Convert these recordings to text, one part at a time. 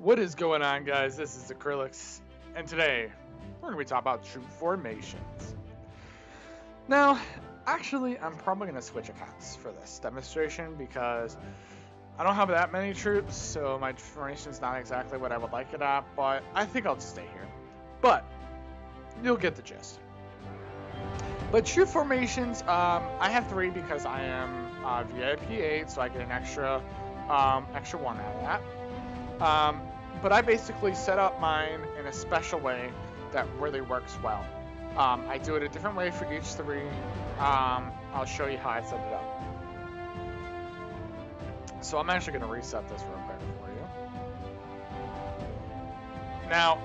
What is going on, guys? This is Acrillix, and today we're going to be talking about troop formations. Now, actually, I'm probably going to switch accounts for this demonstration because I don't have that many troops, so my formation's not exactly what I would like it at, but I think I'll just stay here. But you'll get the gist. But troop formations, I have 3 because I am VIP 8, so I get an extra one out of that. But I basically set up mine in a special way that really works well. I do it a different way for each 3. I'll show you how I set it up. So I'm actually going to reset this real quick for you. Now,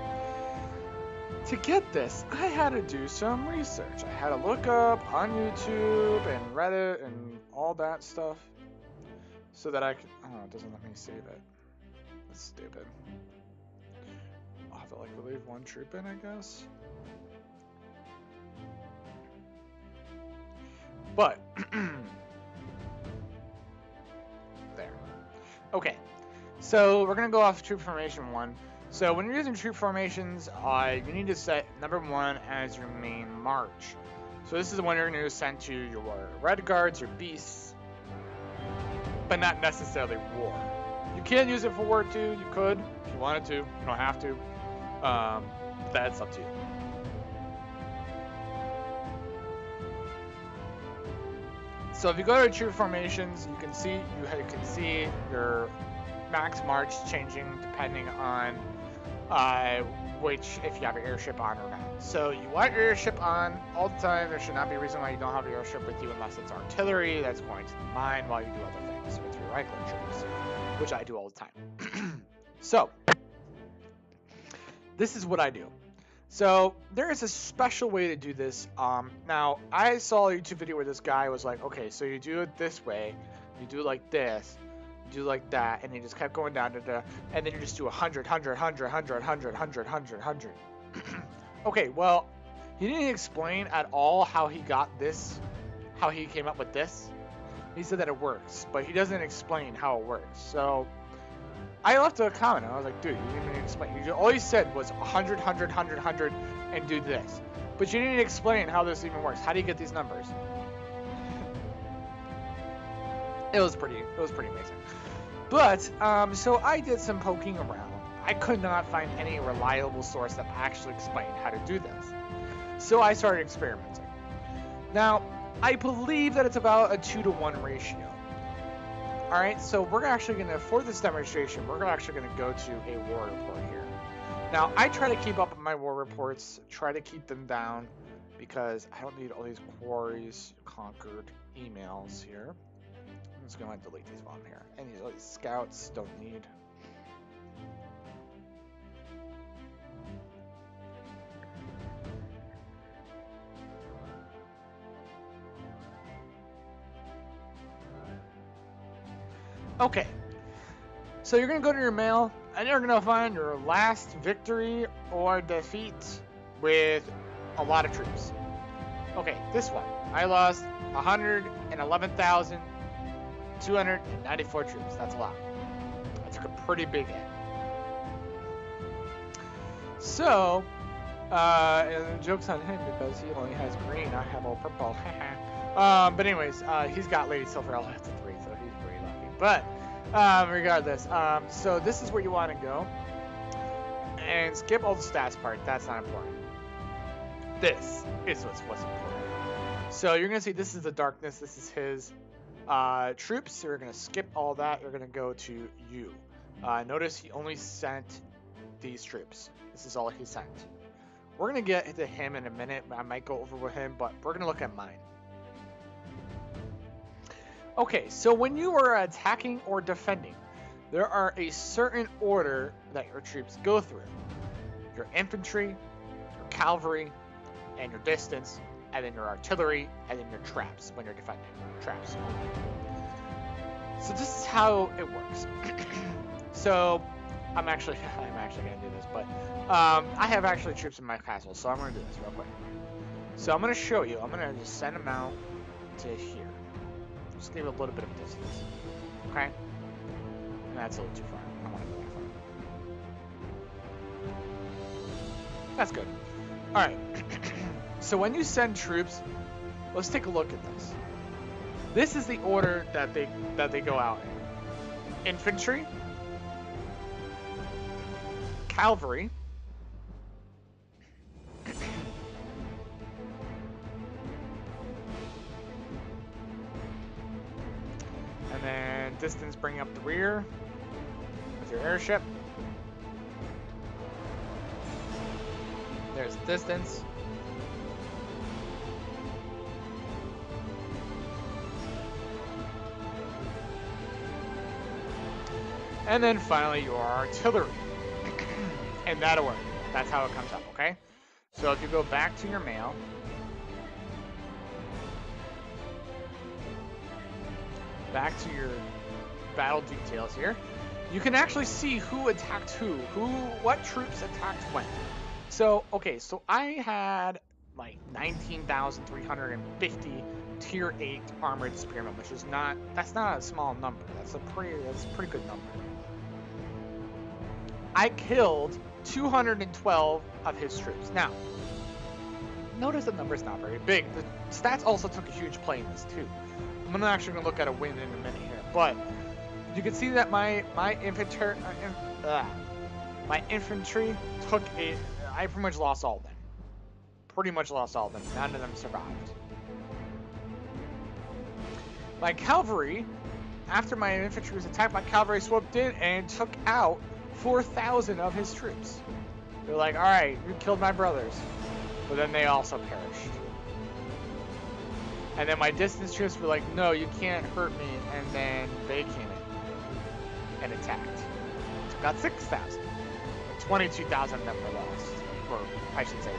to get this, I had to do some research. I had to look up on YouTube and Reddit and all that stuff so that I could... Oh, it doesn't let me save it. That's stupid. I'll have to like leave one troop in, I guess. But there. Okay. So we're gonna go off troop formation 1. So when you're using troop formations, you need to set number 1 as your main march. So this is the one you're gonna send to your red guards, your beasts, but not necessarily war. You can use it for war too. You could if you wanted to. You don't have to. That's up to you. So if you go to troop formations, you can see your max march changing depending on if you have your airship on or not. So you want your airship on all the time. There should not be a reason why you don't have your airship with you unless it's artillery that's going to the mine while you do other things with your regular troops, which I do all the time. So this is what I do. So there is a special way to do this. Now I saw a YouTube video where this guy was like, okay, so you do it this way, you do it like this, you do it like that, and he just kept going down to and then you just do 100, 100, 100, 100, 100, 100, 100, 100. Okay, well, he didn't explain at all how he got this, how he came up with this. He said that it works, but he doesn't explain how it works. So I left a comment. I was like, dude, you didn't even explain. All he said was 100, 100, 100, 100, and do this. But you didn't explain how this even works. How do you get these numbers? It was pretty amazing. But, so I did some poking around. I could not find any reliable source that actually explained how to do this. So I started experimenting. Now, I believe that it's about a 2-to-1 ratio. Alright, so we're actually going to, for this demonstration, we're actually going to go to a war report here. Now, I try to keep up with my war reports, try to keep them down, because I don't need all these quarries, conquered emails here. I'm just going to delete these while I'm here. And all these scouts don't need. Okay, so you're going to go to your mail, and you're going to find your last victory or defeat with a lot of troops. Okay, this one. I lost 111,294 troops. That's a lot. I took a pretty big hit. So, and the joke's on him because he only has green. I have all purple. But anyways, he's got Lady Silver L after 3, so he's pretty lucky. But regardless, so this is where you want to go, and skip all the stats part. That's not important. This is what's important. So you're gonna see this is the darkness. This is his troops. So you're gonna skip all that. You're gonna go to you. Notice he only sent these troops. This is all he sent. We're gonna get to him in a minute. I might go over with him, but we're gonna look at mine. Okay, so when you are attacking or defending, there are a certain order that your troops go through. Your infantry, your cavalry, and your distance, and then your artillery, and then your traps when you're defending. Traps. So this is how it works. So I'm actually gonna do this, but I have actually troops in my castle, so I'm gonna do this real quick. So I'm gonna show you. I'm gonna just send them out to here. Just give it a little bit of distance. Okay? And that's a little too far. I don't want to go that far. That's good. All right. So when you send troops, let's take a look at this. This is the order that they go out in. Infantry, cavalry, and then distance bring up the rear with your airship. There's distance. And then finally your artillery. In that order. That's how it comes up, okay? So if you go back to your mail, back to your battle details here, you can actually see who attacked what troops attacked when. So, okay, so I had like 19,350 tier 8 armored spearmen, which is that's not a small number. That's a pretty good number. I killed 212 of his troops. Now, notice the number's not very big. The stats also took a huge play in this too. I'm actually going to look at a win in a minute here, but you can see that my infantry took a. I pretty much lost all of them. None of them survived. My cavalry, after my infantry was attacked, my cavalry swooped in and took out 4,000 of his troops. They're like, all right, you killed my brothers. But then they also perished. And then my distance troops were like, no, you can't hurt me. And then they came in and attacked. Took out 6,000. 22,000 of them were lost. Or I should say,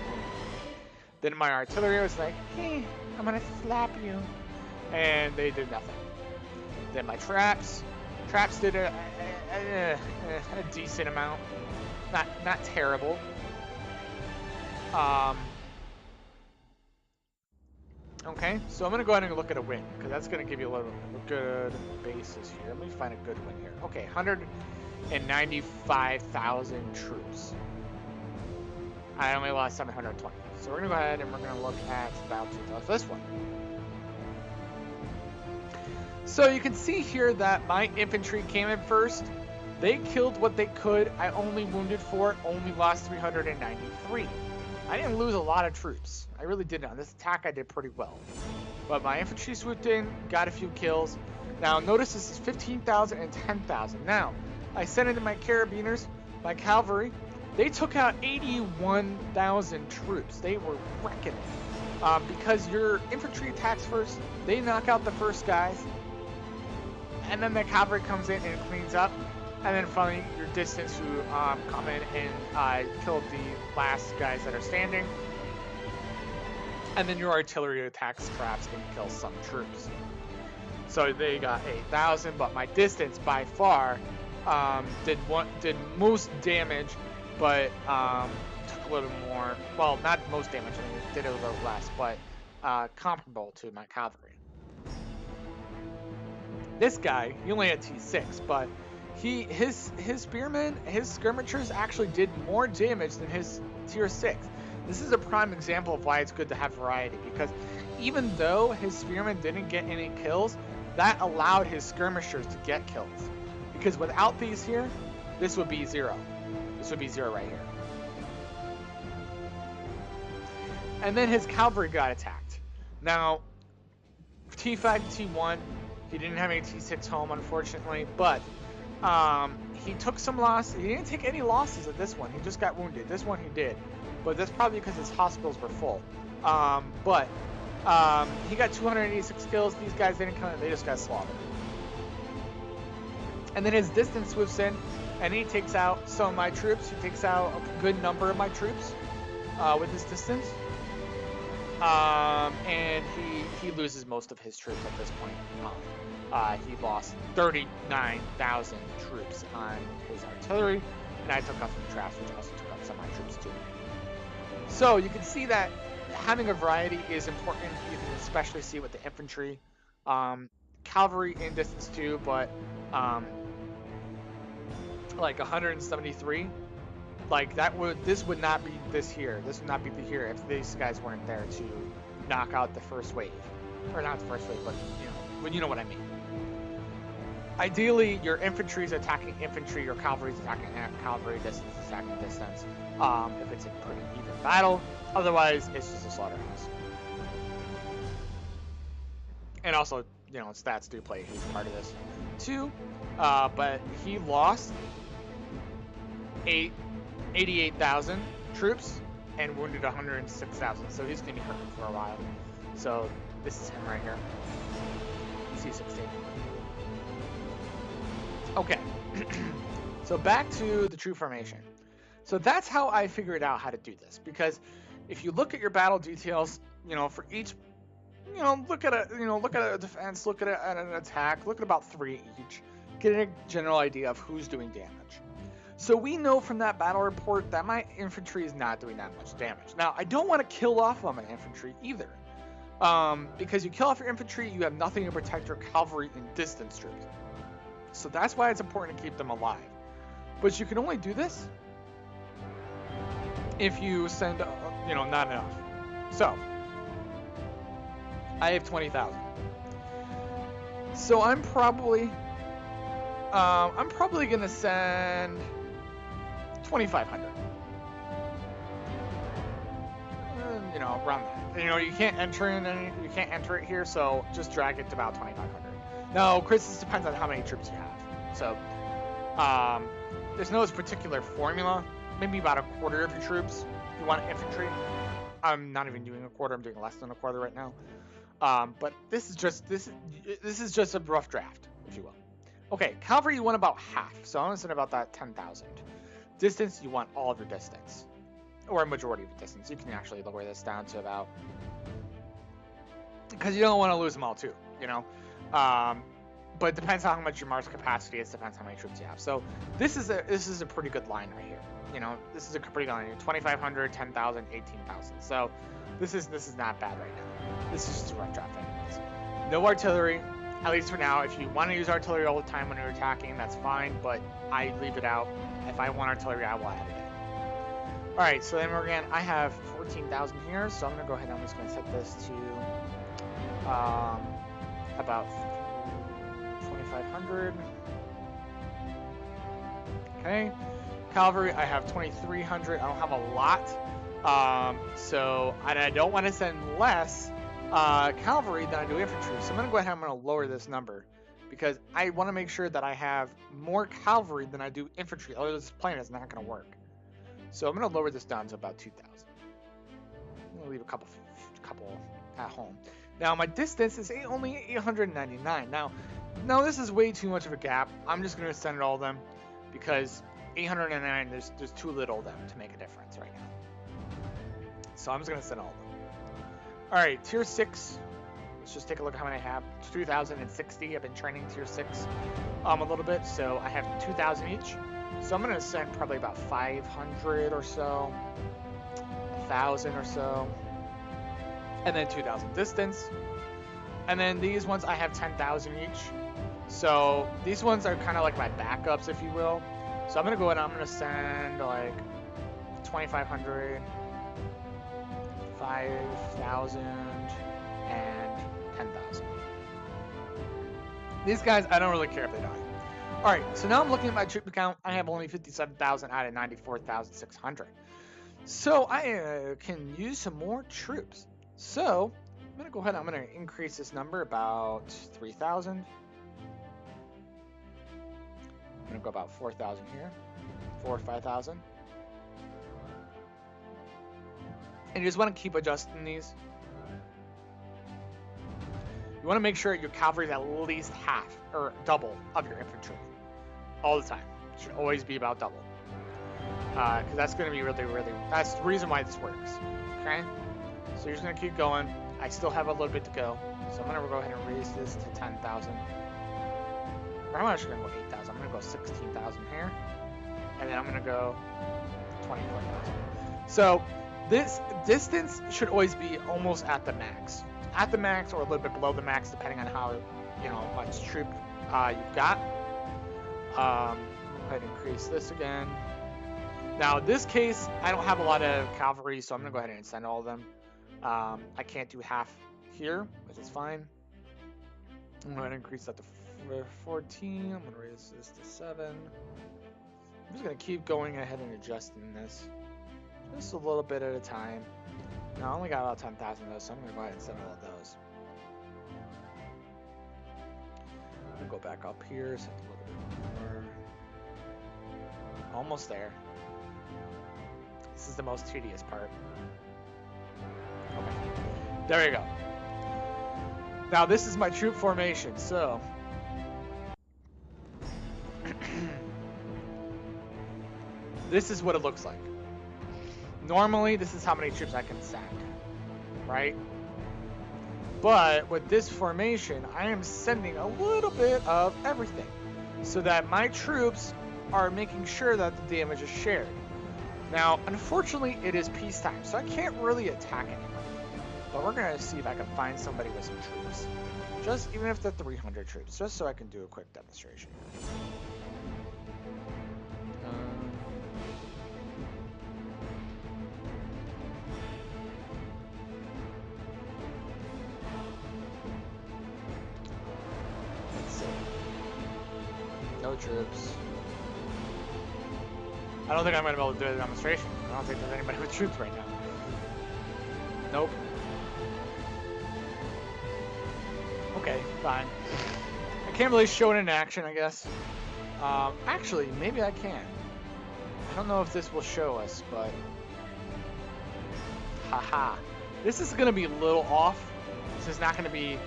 then my artillery was like, hey, I'm going to slap you. And they did nothing. Then my traps did a decent amount. Not terrible. Okay, so I'm going to go ahead and look at a win, because that's going to give you a good basis here. Let me find a good win here. Okay, 195,000 troops. I only lost 720. So we're going to go ahead and we're going to look at battle details. This one. So you can see here that my infantry came in first. They killed what they could. I only wounded 4, only lost 393. I didn't lose a lot of troops. I really didn't. On this attack, I did pretty well. But my infantry swooped in, got a few kills. Now, notice this is 15,000 and 10,000. Now, I sent in my carabiners, my cavalry. They took out 81,000 troops. They were wrecking it. Because your infantry attacks first, they knock out the first guys. And then the cavalry comes in and cleans up. And then finally, your distance who come in and kill the last guys that are standing. And then your artillery attacks traps and kill some troops. So they got 8,000, but my distance by far did most damage, but took a little more. Well, not most damage. I mean, it did a little less, but comparable to my cavalry. This guy, he only had T6, but his spearmen, his skirmishers actually did more damage than his tier 6. This is a prime example of why it's good to have variety, because even though his spearmen didn't get any kills, that allowed his skirmishers to get kills. Because without these here, this would be 0. This would be 0 right here. And then his cavalry got attacked. Now, T5 to T1, he didn't have any T6 home, unfortunately, but he took some losses. He didn't take any losses at this one. He just got wounded. This one he did. But that's probably because his hospitals were full. But he got 286 kills. These guys didn't come in. They just got slaughtered. And then his distance swoops in, and he takes out some of my troops. He takes out a good number of my troops with his distance. And he loses most of his troops at this point. He lost 39,000 troops on his artillery, and I took out some traps, which also took out some of my troops too. So you can see that having a variety is important. You can especially see with the infantry, cavalry in distance too, but like 173 Like this would not be this here. This would not be the here if these guys weren't there to knock out the first wave, or not the first wave, but you know what I mean. Ideally, your infantry is attacking infantry, your cavalry is attacking cavalry, distance is attacking distance. If it's a pretty even battle, otherwise it's just a slaughterhouse. And also, stats do play a huge part of this too. But he lost 88,000 troops and wounded 106,000, so he's gonna be hurt for a while. So this is him right here. C16. Okay. So back to the troop formation. So that's how I figured out how to do this, because if you look at your battle details, for each, look at a defense, look at an attack, look at about 3 each, get a general idea of who's doing damage. So we know from that battle report that my infantry is not doing that much damage. Now, I don't want to kill off on my infantry either, because you kill off your infantry, you have nothing to protect your cavalry and distance troops. So that's why it's important to keep them alive. But you can only do this if you send, not enough. So I have 20,000. So I'm probably gonna send 2,500. Around that. You can't enter you can't enter it here, so just drag it to about 2,500. Now, Chris, this depends on how many troops you have. So, there's no particular formula. Maybe about a quarter of your troops if you want infantry. I'm not even doing a quarter. I'm doing less than a quarter right now. But this is just a rough draft, if you will. Okay, cavalry you want about half. So I'm gonna send about that 10,000. Distance you want all of your distance, or a majority of your distance. You can actually lower this down to about, because you don't want to lose them all too. But it depends on how much your Mars capacity is, depends how many troops you have. So this is a pretty good line right here. This is a pretty good line here. 2,500, 10,000, 18,000. So this is not bad right now. This is just a rough draft anyways. No artillery, at least for now. If you want to use artillery all the time when you're attacking, that's fine, but I leave it out. If I want artillery, I will add it in. Alright, so then again, I have 14,000 here, so I'm going to go ahead and I'm just going to set this to about 2,500. Okay. Cavalry, I have 2,300. I don't have a lot. And I don't want to send less cavalry than I do infantry. So I'm going to go ahead and I'm going to lower this number, because I want to make sure that I have more cavalry than I do infantry. Otherwise, this plan is not going to work. So I'm going to lower this down to about 2,000. I'm going to leave a couple at home. Now, my distance is only 899. Now, this is way too much of a gap. I'm just going to send all of them, because 899, there's too little of them to make a difference right now. So I'm just going to send all of them. Alright, tier 6. Let's just take a look at how many I have. 2,060. I've been training tier 6 a little bit, so I have 2,000 each. So I'm going to send probably about 500 or so, 1,000 or so, and then 2,000 distance. And then these ones I have 10,000 each. So these ones are kind of like my backups, if you will. So I'm going to go ahead and I'm going to send like 2,500, 5,000, and 10,000. These guys, I don't really care if they die. Alright, so now I'm looking at my troop count. I have only 57,000 out of 94,600. So I can use some more troops. So I'm going to go ahead and I'm going to increase this number about 3,000. I'm going to go about 4,000 here. 4,000 or 5,000. And you just want to keep adjusting these. You want to make sure your cavalry is at least half or double of your infantry all the time. It should always be about double. Because that's going to be really, that's the reason why this works. Okay? So you're just going to keep going. I still have a little bit to go. So I'm going to go ahead and raise this to 10,000. Or I'm actually going to go 8,000. I'm going to go 16,000 here. And then I'm going to go 24,000. So this distance should always be almost at the max. At the max or a little bit below the max, depending on how much troop you've got. Go ahead and increase this again. Now, in this case, I don't have a lot of cavalry, so I'm going to go ahead and send all of them. I can't do half here, which is fine. I'm going to increase that to 14. I'm going to raise this to 7. I'm just going to keep going ahead and adjusting this just a little bit at a time. Now, I only got about 10,000 of those, so I'm going to go ahead and send all of those. I'm going to go back up here, send a little bit more. Almost there. This is the most tedious part. Okay. There you go. Now, this is my troop formation, so... this is what it looks like. Normally, this is how many troops I can send, right? But with this formation, I am sending a little bit of everything so that my troops are making sure that the damage is shared. Now, unfortunately, it is peacetime, so I can't really attack anyone. But we're going to see if I can find somebody with some troops. Just, even if they're 300 troops, just so I can do a quick demonstration. Let's see. No troops. I don't think I'm going to be able to do a demonstration. I don't think there's anybody with troops right now. Nope. Okay, fine. I can't really show it in action, I guess. Actually, maybe I can. I don't know if this will show us, but... haha. This is going to be a little off. This is not going to be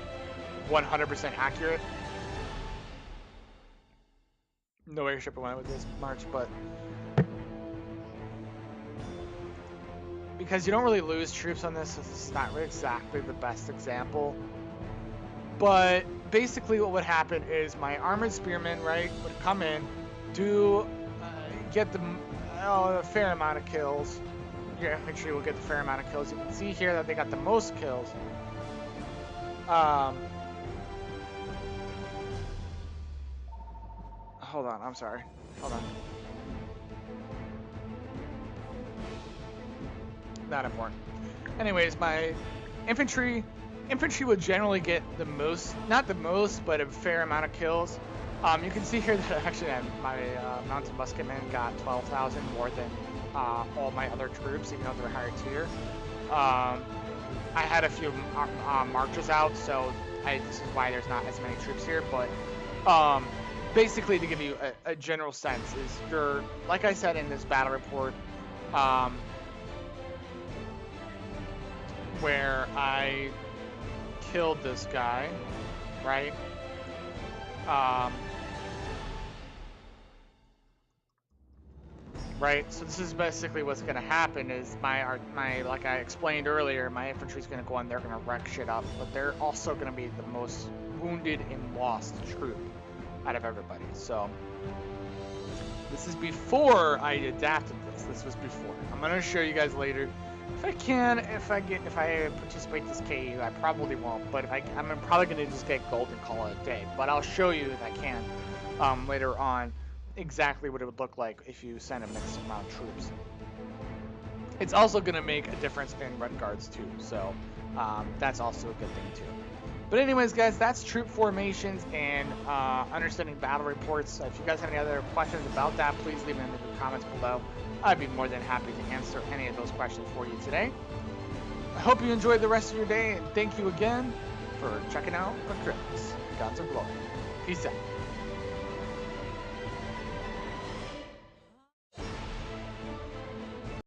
100% accurate. No airship I went with this march, but... because you don't really lose troops on this, so this is not really exactly the best example. But basically what would happen is my armored spearmen, right, would come in, do get a fair amount of kills. Your infantry will get the fair amount of kills. You can see here that they got the most kills. Hold on, I'm sorry. Hold on. Not important. Anyways, my infantry would generally get the most, not the most, but a fair amount of kills. You can see here that actually my mounted musketmen got 12,000 more than all my other troops, even though they're higher tier. I had a few marchers out, so this is why there's not as many troops here. But basically, to give you a general sense, is you're, like I said in this battle report, where I killed this guy, right? Right, so this is basically what's going to happen is my like I explained earlier, my infantry's going to go in, they're going to wreck shit up, but they're also going to be the most wounded and lost troop out of everybody. So this is before I adapted this. This was before. I'm going to show you guys later. If I can, if I participate this KU, I probably won't, but I'm probably going to just get gold and call it a day. But I'll show you if I can later on exactly what it would look like if you send a mixed amount of troops. It's also going to make a difference in Red Guards too, so that's also a good thing too. But anyways, guys, that's troop formations and understanding battle reports. If you guys have any other questions about that, please leave them in the comments below. I'd be more than happy to answer any of those questions for you today. I hope you enjoyed the rest of your day, and thank you again for checking out Acrillix, Gods of Glory. Peace out.